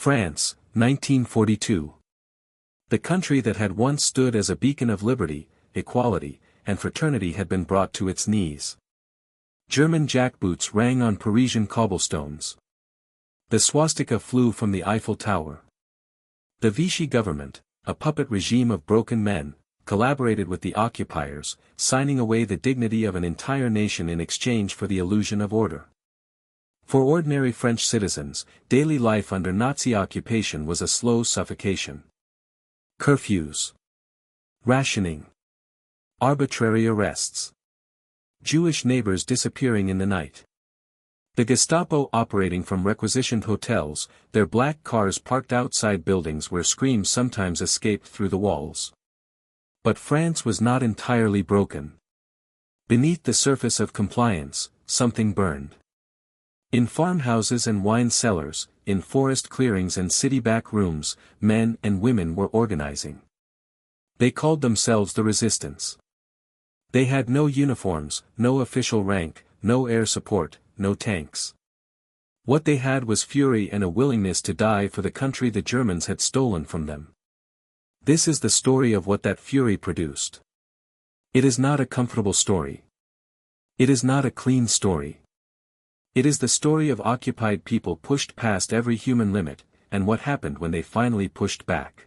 France, 1942. The country that had once stood as a beacon of liberty, equality, and fraternity had been brought to its knees. German jackboots rang on Parisian cobblestones. The swastika flew from the Eiffel Tower. The Vichy government, a puppet regime of broken men, collaborated with the occupiers, signing away the dignity of an entire nation in exchange for the illusion of order. For ordinary French citizens, daily life under Nazi occupation was a slow suffocation. Curfews. Rationing. Arbitrary arrests. Jewish neighbors disappearing in the night. The Gestapo operating from requisitioned hotels, their black cars parked outside buildings where screams sometimes escaped through the walls. But France was not entirely broken. Beneath the surface of compliance, something burned. In farmhouses and wine cellars, in forest clearings and city back rooms, men and women were organizing. They called themselves the Resistance. They had no uniforms, no official rank, no air support, no tanks. What they had was fury and a willingness to die for the country the Germans had stolen from them. This is the story of what that fury produced. It is not a comfortable story. It is not a clean story. It is the story of occupied people pushed past every human limit, and what happened when they finally pushed back.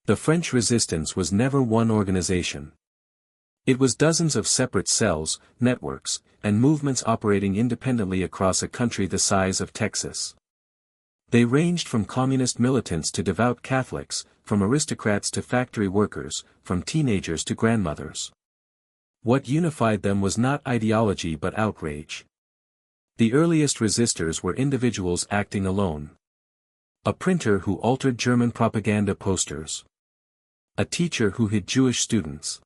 The French resistance was never one organization. It was dozens of separate cells, networks, and movements operating independently across a country the size of Texas. They ranged from communist militants to devout Catholics, from aristocrats to factory workers, from teenagers to grandmothers. What unified them was not ideology but outrage. The earliest resistors were individuals acting alone. A printer who altered German propaganda posters. A teacher who hid Jewish students.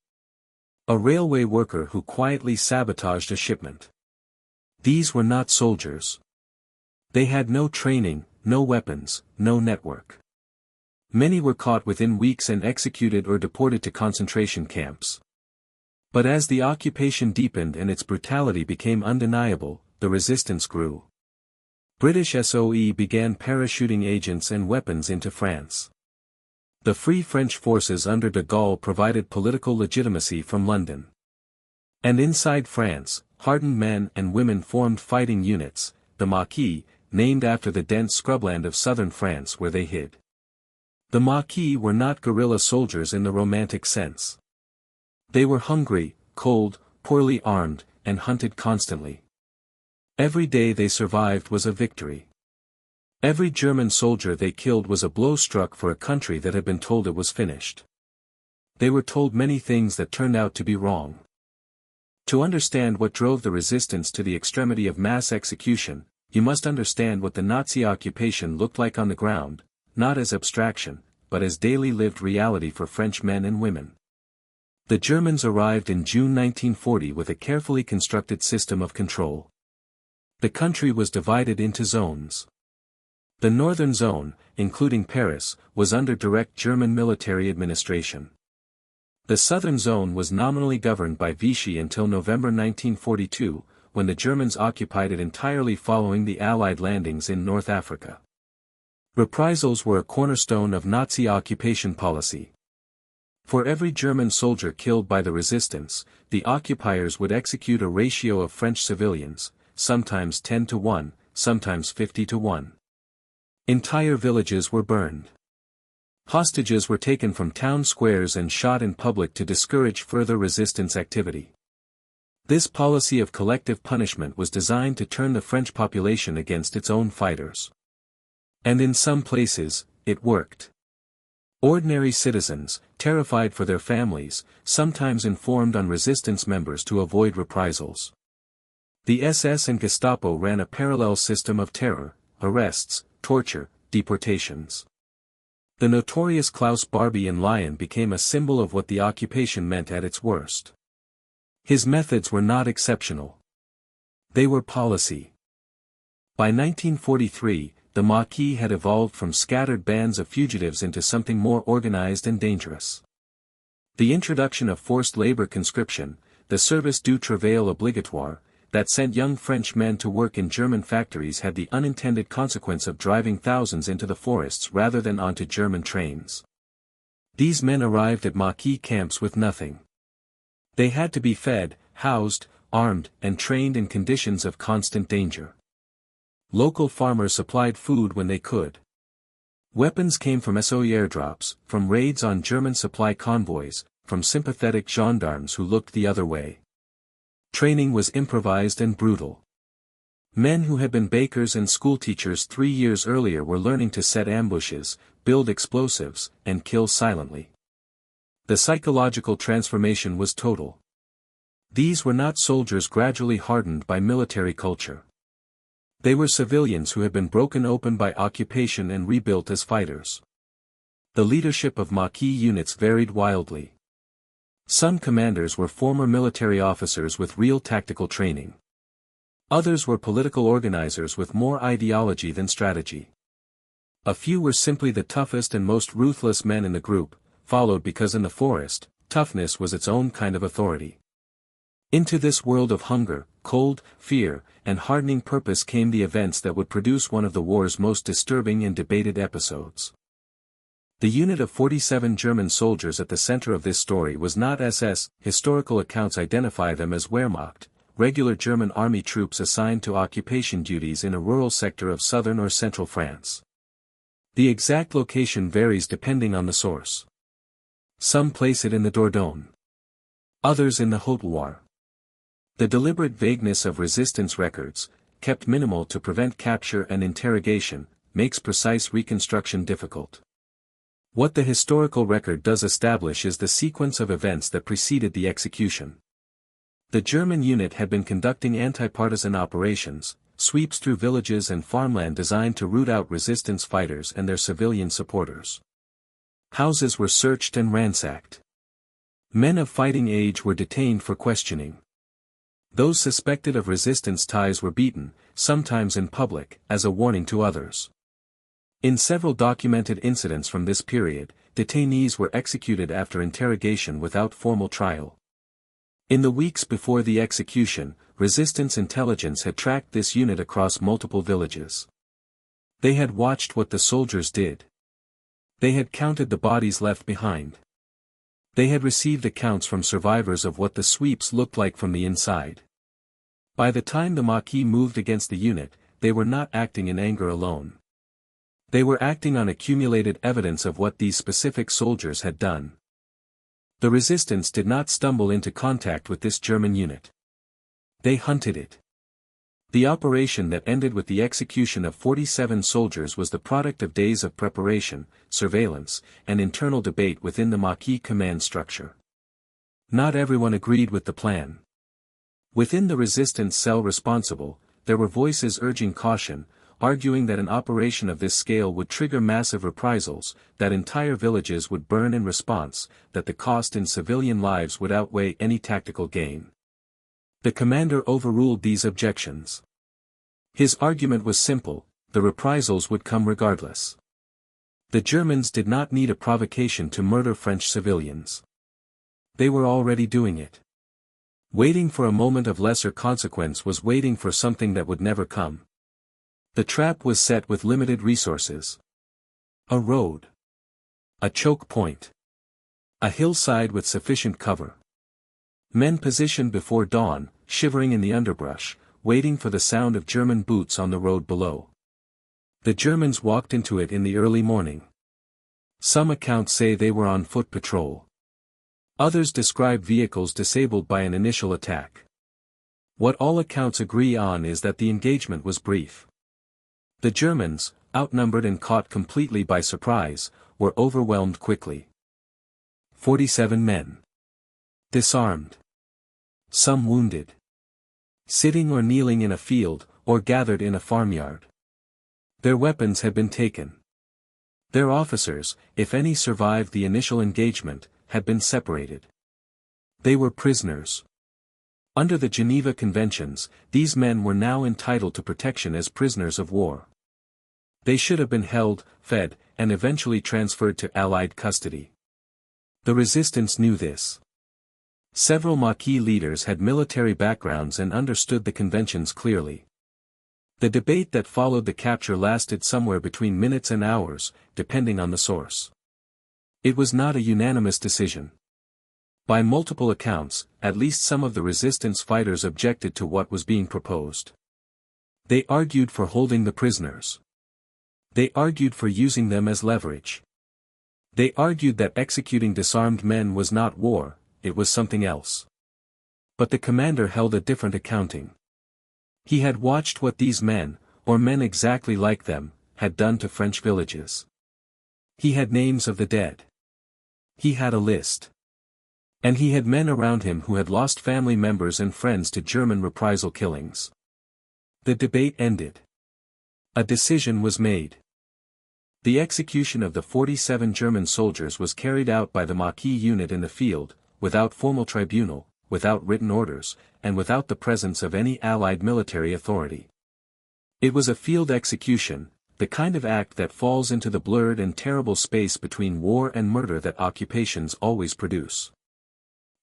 A railway worker who quietly sabotaged a shipment. These were not soldiers. They had no training, no weapons, no network. Many were caught within weeks and executed or deported to concentration camps. But as the occupation deepened and its brutality became undeniable, the resistance grew. British SOE began parachuting agents and weapons into France. The Free French forces under de Gaulle provided political legitimacy from London. And inside France, hardened men and women formed fighting units, the Maquis, named after the dense scrubland of southern France where they hid. The Maquis were not guerrilla soldiers in the romantic sense. They were hungry, cold, poorly armed, and hunted constantly. Every day they survived was a victory. Every German soldier they killed was a blow struck for a country that had been told it was finished. They were told many things that turned out to be wrong. To understand what drove the resistance to the extremity of mass execution, you must understand what the Nazi occupation looked like on the ground, not as abstraction, but as daily lived reality for French men and women. The Germans arrived in June 1940 with a carefully constructed system of control. The country was divided into zones. The northern zone, including Paris, was under direct German military administration. The southern zone was nominally governed by Vichy until November 1942, when the Germans occupied it entirely following the Allied landings in North Africa. Reprisals were a cornerstone of Nazi occupation policy. For every German soldier killed by the resistance, the occupiers would execute a ratio of French civilians, sometimes 10 to 1, sometimes 50 to 1. Entire villages were burned. Hostages were taken from town squares and shot in public to discourage further resistance activity. This policy of collective punishment was designed to turn the French population against its own fighters. And in some places, it worked. Ordinary citizens, terrified for their families, sometimes informed on resistance members to avoid reprisals. The SS and Gestapo ran a parallel system of terror, arrests, torture, deportations. The notorious Klaus Barbie in Lyon became a symbol of what the occupation meant at its worst. His methods were not exceptional. They were policy. By 1943, the Maquis had evolved from scattered bands of fugitives into something more organized and dangerous. The introduction of forced labor conscription, the service du travail obligatoire, that sent young French men to work in German factories had the unintended consequence of driving thousands into the forests rather than onto German trains. These men arrived at Maquis camps with nothing. They had to be fed, housed, armed, and trained in conditions of constant danger. Local farmers supplied food when they could. Weapons came from SO airdrops, from raids on German supply convoys, from sympathetic gendarmes who looked the other way. Training was improvised and brutal. Men who had been bakers and schoolteachers 3 years earlier were learning to set ambushes, build explosives, and kill silently. The psychological transformation was total. These were not soldiers gradually hardened by military culture. They were civilians who had been broken open by occupation and rebuilt as fighters. The leadership of Maquis units varied wildly. Some commanders were former military officers with real tactical training. Others were political organizers with more ideology than strategy. A few were simply the toughest and most ruthless men in the group, followed because in the forest, toughness was its own kind of authority. Into this world of hunger, cold, fear, and hardening purpose came the events that would produce one of the war's most disturbing and debated episodes. The unit of 47 German soldiers at the center of this story was not SS, historical accounts identify them as Wehrmacht, regular German army troops assigned to occupation duties in a rural sector of southern or central France. The exact location varies depending on the source. Some place it in the Dordogne. Others in the Haute-Loire. The deliberate vagueness of resistance records, kept minimal to prevent capture and interrogation, makes precise reconstruction difficult. What the historical record does establish is the sequence of events that preceded the execution. The German unit had been conducting anti-partisan operations, sweeps through villages and farmland designed to root out resistance fighters and their civilian supporters. Houses were searched and ransacked. Men of fighting age were detained for questioning. Those suspected of resistance ties were beaten, sometimes in public, as a warning to others. In several documented incidents from this period, detainees were executed after interrogation without formal trial. In the weeks before the execution, resistance intelligence had tracked this unit across multiple villages. They had watched what the soldiers did. They had counted the bodies left behind. They had received accounts from survivors of what the sweeps looked like from the inside. By the time the Maquis moved against the unit, they were not acting in anger alone. They were acting on accumulated evidence of what these specific soldiers had done. The resistance did not stumble into contact with this German unit. They hunted it. The operation that ended with the execution of 47 soldiers was the product of days of preparation, surveillance, and internal debate within the Maquis command structure. Not everyone agreed with the plan. Within the resistance cell responsible, there were voices urging caution, arguing that an operation of this scale would trigger massive reprisals, that entire villages would burn in response, that the cost in civilian lives would outweigh any tactical gain. The commander overruled these objections. His argument was simple: the reprisals would come regardless. The Germans did not need a provocation to murder French civilians. They were already doing it. Waiting for a moment of lesser consequence was waiting for something that would never come. The trap was set with limited resources. A road. A choke point. A hillside with sufficient cover. Men positioned before dawn, shivering in the underbrush, waiting for the sound of German boots on the road below. The Germans walked into it in the early morning. Some accounts say they were on foot patrol. Others describe vehicles disabled by an initial attack. What all accounts agree on is that the engagement was brief. The Germans, outnumbered and caught completely by surprise, were overwhelmed quickly. 47 men. Disarmed. Some wounded. Sitting or kneeling in a field, or gathered in a farmyard. Their weapons had been taken. Their officers, if any survived the initial engagement, had been separated. They were prisoners. Under the Geneva Conventions, these men were now entitled to protection as prisoners of war. They should have been held, fed, and eventually transferred to Allied custody. The resistance knew this. Several Maquis leaders had military backgrounds and understood the conventions clearly. The debate that followed the capture lasted somewhere between minutes and hours, depending on the source. It was not a unanimous decision. By multiple accounts, at least some of the resistance fighters objected to what was being proposed. They argued for holding the prisoners. They argued for using them as leverage. They argued that executing disarmed men was not war, it was something else. But the commander held a different accounting. He had watched what these men, or men exactly like them, had done to French villages. He had names of the dead. He had a list. And he had men around him who had lost family members and friends to German reprisal killings. The debate ended. A decision was made. The execution of the 47 German soldiers was carried out by the Maquis unit in the field, without formal tribunal, without written orders, and without the presence of any Allied military authority. It was a field execution, the kind of act that falls into the blurred and terrible space between war and murder that occupations always produce.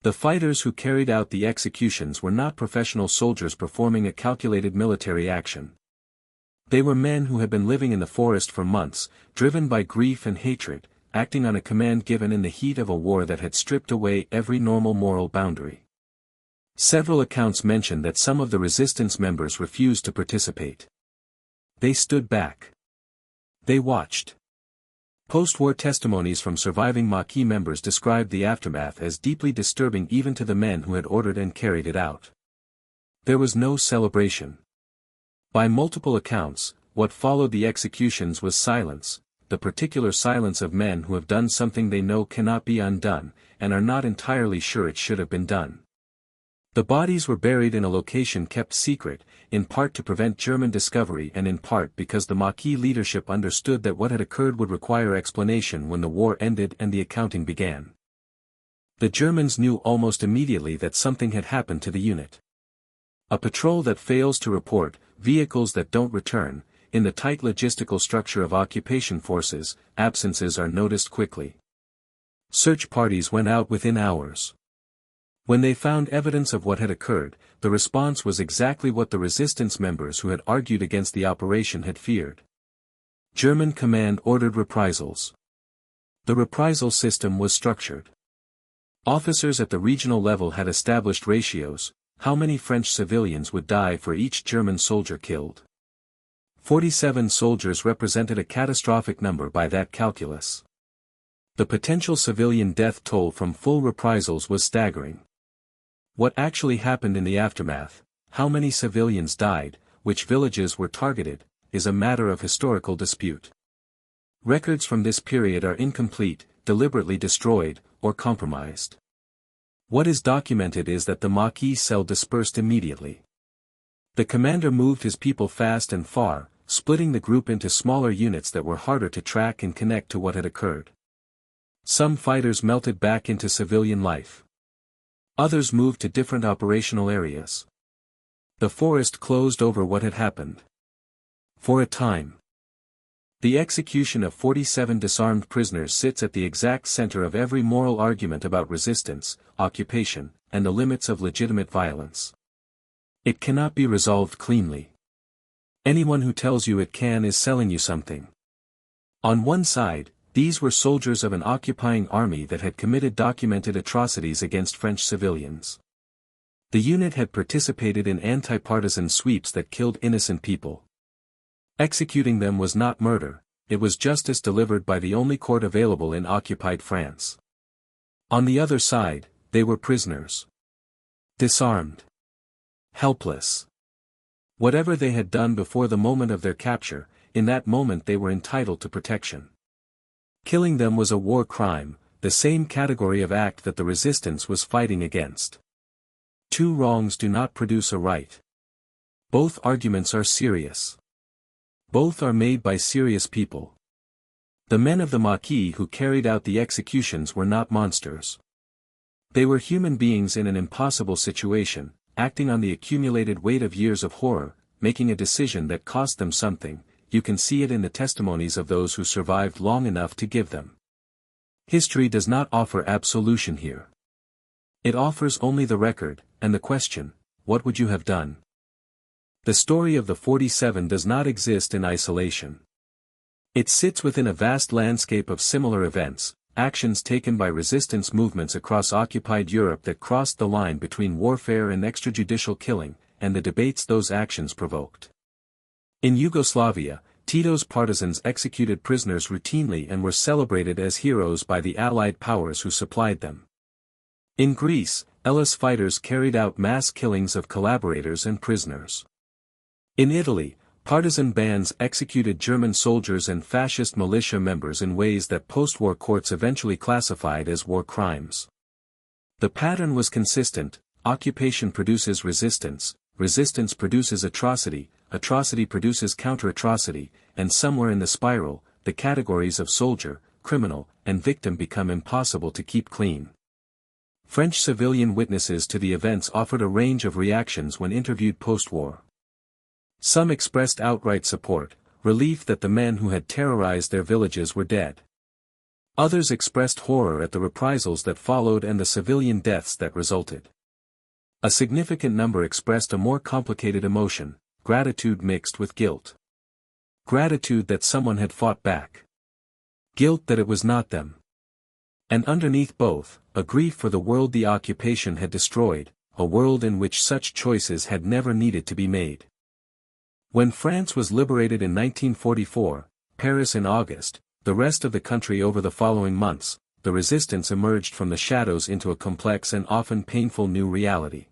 The fighters who carried out the executions were not professional soldiers performing a calculated military action. They were men who had been living in the forest for months, driven by grief and hatred, acting on a command given in the heat of a war that had stripped away every normal moral boundary. Several accounts mention that some of the resistance members refused to participate. They stood back. They watched. Post-war testimonies from surviving Maquis members described the aftermath as deeply disturbing even to the men who had ordered and carried it out. There was no celebration. By multiple accounts, what followed the executions was silence, the particular silence of men who have done something they know cannot be undone, and are not entirely sure it should have been done. The bodies were buried in a location kept secret, in part to prevent German discovery and in part because the Maquis leadership understood that what had occurred would require explanation when the war ended and the accounting began. The Germans knew almost immediately that something had happened to the unit. A patrol that fails to report, vehicles that don't return, in the tight logistical structure of occupation forces, absences are noticed quickly. Search parties went out within hours. When they found evidence of what had occurred, the response was exactly what the resistance members who had argued against the operation had feared. German command ordered reprisals. The reprisal system was structured. Officers at the regional level had established ratios, how many French civilians would die for each German soldier killed. 47 soldiers represented a catastrophic number by that calculus. The potential civilian death toll from full reprisals was staggering. What actually happened in the aftermath, how many civilians died, which villages were targeted, is a matter of historical dispute. Records from this period are incomplete, deliberately destroyed, or compromised. What is documented is that the Maquis cell dispersed immediately. The commander moved his people fast and far, splitting the group into smaller units that were harder to track and connect to what had occurred. Some fighters melted back into civilian life. Others moved to different operational areas. The forest closed over what had happened. For a time. The execution of 47 disarmed prisoners sits at the exact center of every moral argument about resistance, occupation, and the limits of legitimate violence. It cannot be resolved cleanly. Anyone who tells you it can is selling you something. On one side, these were soldiers of an occupying army that had committed documented atrocities against French civilians. The unit had participated in anti-partisan sweeps that killed innocent people. Executing them was not murder, it was justice delivered by the only court available in occupied France. On the other side, they were prisoners. Disarmed. Helpless. Whatever they had done before the moment of their capture, in that moment they were entitled to protection. Killing them was a war crime, the same category of act that the resistance was fighting against. Two wrongs do not produce a right. Both arguments are serious. Both are made by serious people. The men of the Maquis who carried out the executions were not monsters. They were human beings in an impossible situation, acting on the accumulated weight of years of horror, making a decision that cost them something. You can see it in the testimonies of those who survived long enough to give them. History does not offer absolution here. It offers only the record, and the question, what would you have done? The story of the 47 does not exist in isolation. It sits within a vast landscape of similar events, actions taken by resistance movements across occupied Europe that crossed the line between warfare and extrajudicial killing, and the debates those actions provoked. In Yugoslavia, Tito's partisans executed prisoners routinely and were celebrated as heroes by the Allied powers who supplied them. In Greece, Elis fighters carried out mass killings of collaborators and prisoners. In Italy, partisan bands executed German soldiers and fascist militia members in ways that post-war courts eventually classified as war crimes. The pattern was consistent: occupation produces resistance, resistance produces atrocity, atrocity produces counter-atrocity, and somewhere in the spiral, the categories of soldier, criminal, and victim become impossible to keep clean. French civilian witnesses to the events offered a range of reactions when interviewed post-war. Some expressed outright support, relief that the men who had terrorized their villages were dead. Others expressed horror at the reprisals that followed and the civilian deaths that resulted. A significant number expressed a more complicated emotion: gratitude mixed with guilt. Gratitude that someone had fought back. Guilt that it was not them. And underneath both, a grief for the world the occupation had destroyed, a world in which such choices had never needed to be made. When France was liberated in 1944, Paris in August, the rest of the country over the following months, the resistance emerged from the shadows into a complex and often painful new reality.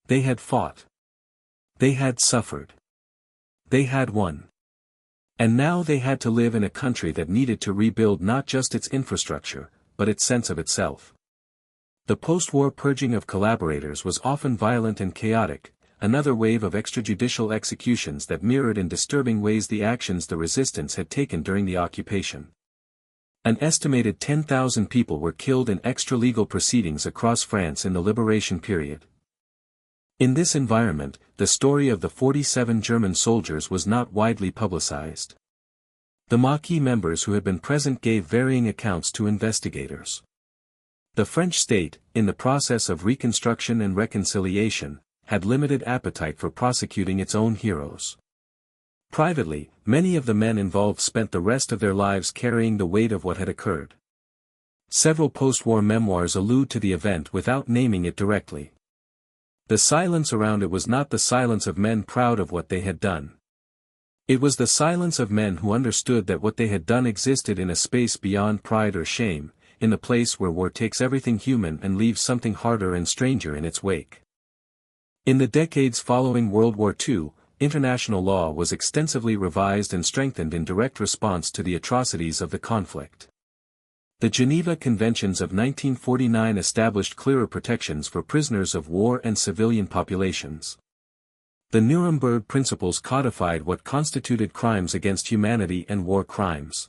They had fought. They had suffered. They had won. And now they had to live in a country that needed to rebuild not just its infrastructure, but its sense of itself. The post-war purging of collaborators was often violent and chaotic, another wave of extrajudicial executions that mirrored in disturbing ways the actions the resistance had taken during the occupation. An estimated 10,000 people were killed in extra-legal proceedings across France in the liberation period. In this environment, the story of the 47 German soldiers was not widely publicized. The Maquis members who had been present gave varying accounts to investigators. The French state, in the process of reconstruction and reconciliation, had limited appetite for prosecuting its own heroes. Privately, many of the men involved spent the rest of their lives carrying the weight of what had occurred. Several post-war memoirs allude to the event without naming it directly. The silence around it was not the silence of men proud of what they had done. It was the silence of men who understood that what they had done existed in a space beyond pride or shame, in the place where war takes everything human and leaves something harder and stranger in its wake. In the decades following World War II, international law was extensively revised and strengthened in direct response to the atrocities of the conflict. The Geneva Conventions of 1949 established clearer protections for prisoners of war and civilian populations. The Nuremberg Principles codified what constituted crimes against humanity and war crimes.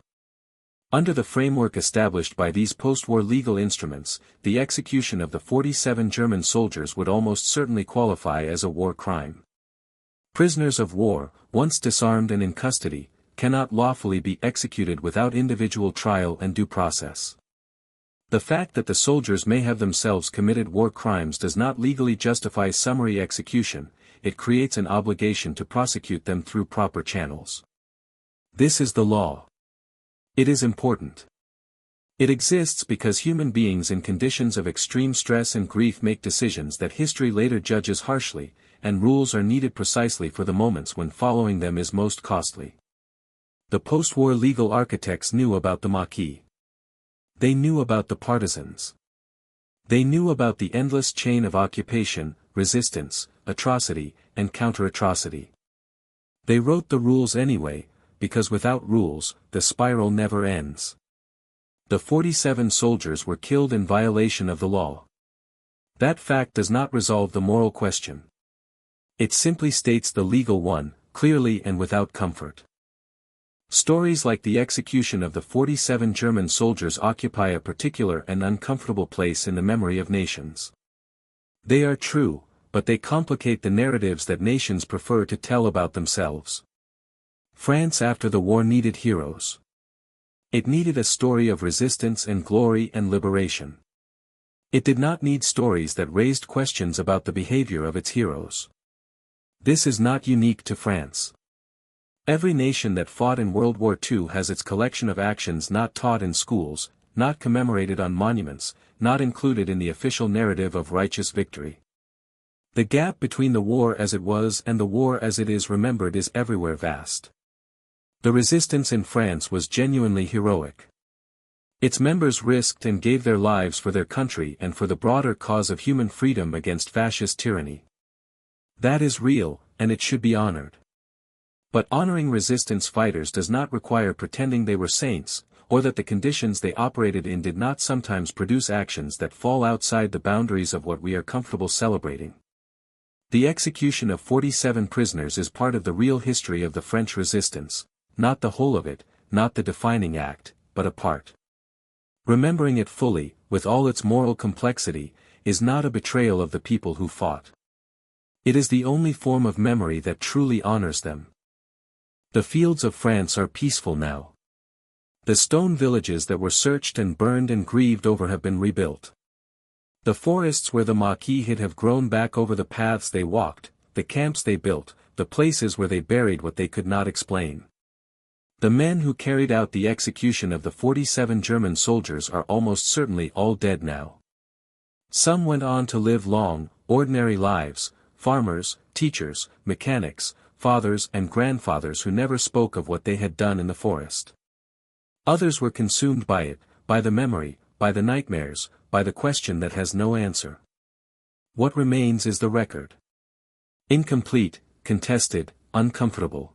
Under the framework established by these post-war legal instruments, the execution of the 47 German soldiers would almost certainly qualify as a war crime. Prisoners of war, once disarmed and in custody, cannot lawfully be executed without individual trial and due process. The fact that the soldiers may have themselves committed war crimes does not legally justify summary execution, it creates an obligation to prosecute them through proper channels. This is the law. It is important. It exists because human beings in conditions of extreme stress and grief make decisions that history later judges harshly, and rules are needed precisely for the moments when following them is most costly. The post-war legal architects knew about the Maquis. They knew about the partisans. They knew about the endless chain of occupation, resistance, atrocity, and counter-atrocity. They wrote the rules anyway, because without rules, the spiral never ends. The 47 soldiers were killed in violation of the law. That fact does not resolve the moral question. It simply states the legal one, clearly and without comfort. Stories like the execution of the 47 German soldiers occupy a particular and uncomfortable place in the memory of nations. They are true, but they complicate the narratives that nations prefer to tell about themselves. France after the war needed heroes. It needed a story of resistance and glory and liberation. It did not need stories that raised questions about the behavior of its heroes. This is not unique to France. Every nation that fought in World War II has its collection of actions not taught in schools, not commemorated on monuments, not included in the official narrative of righteous victory. The gap between the war as it was and the war as it is remembered is everywhere vast. The resistance in France was genuinely heroic. Its members risked and gave their lives for their country and for the broader cause of human freedom against fascist tyranny. That is real, and it should be honored. But honoring resistance fighters does not require pretending they were saints, or that the conditions they operated in did not sometimes produce actions that fall outside the boundaries of what we are comfortable celebrating. The execution of 47 prisoners is part of the real history of the French resistance, not the whole of it, not the defining act, but a part. Remembering it fully, with all its moral complexity, is not a betrayal of the people who fought. It is the only form of memory that truly honors them. The fields of France are peaceful now. The stone villages that were searched and burned and grieved over have been rebuilt. The forests where the Maquis hid have grown back over the paths they walked, the camps they built, the places where they buried what they could not explain. The men who carried out the execution of the 47 German soldiers are almost certainly all dead now. Some went on to live long, ordinary lives, farmers, teachers, mechanics, fathers and grandfathers who never spoke of what they had done in the forest. Others were consumed by it, by the memory, by the nightmares, by the question that has no answer. What remains is the record. Incomplete, contested, uncomfortable.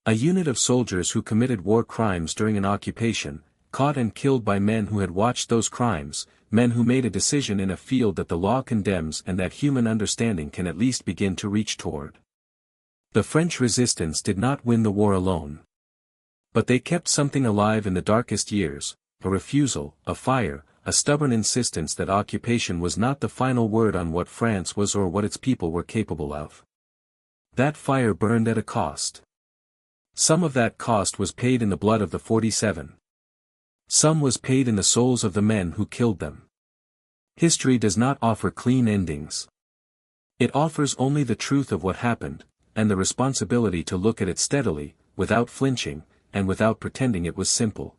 A unit of soldiers who committed war crimes during an occupation, caught and killed by men who had watched those crimes, men who made a decision in a field that the law condemns and that human understanding can at least begin to reach toward. The French resistance did not win the war alone. But they kept something alive in the darkest years, a refusal, a fire, a stubborn insistence that occupation was not the final word on what France was or what its people were capable of. That fire burned at a cost. Some of that cost was paid in the blood of the 47. Some was paid in the souls of the men who killed them. History does not offer clean endings. It offers only the truth of what happened, and the responsibility to look at it steadily, without flinching, and without pretending it was simple.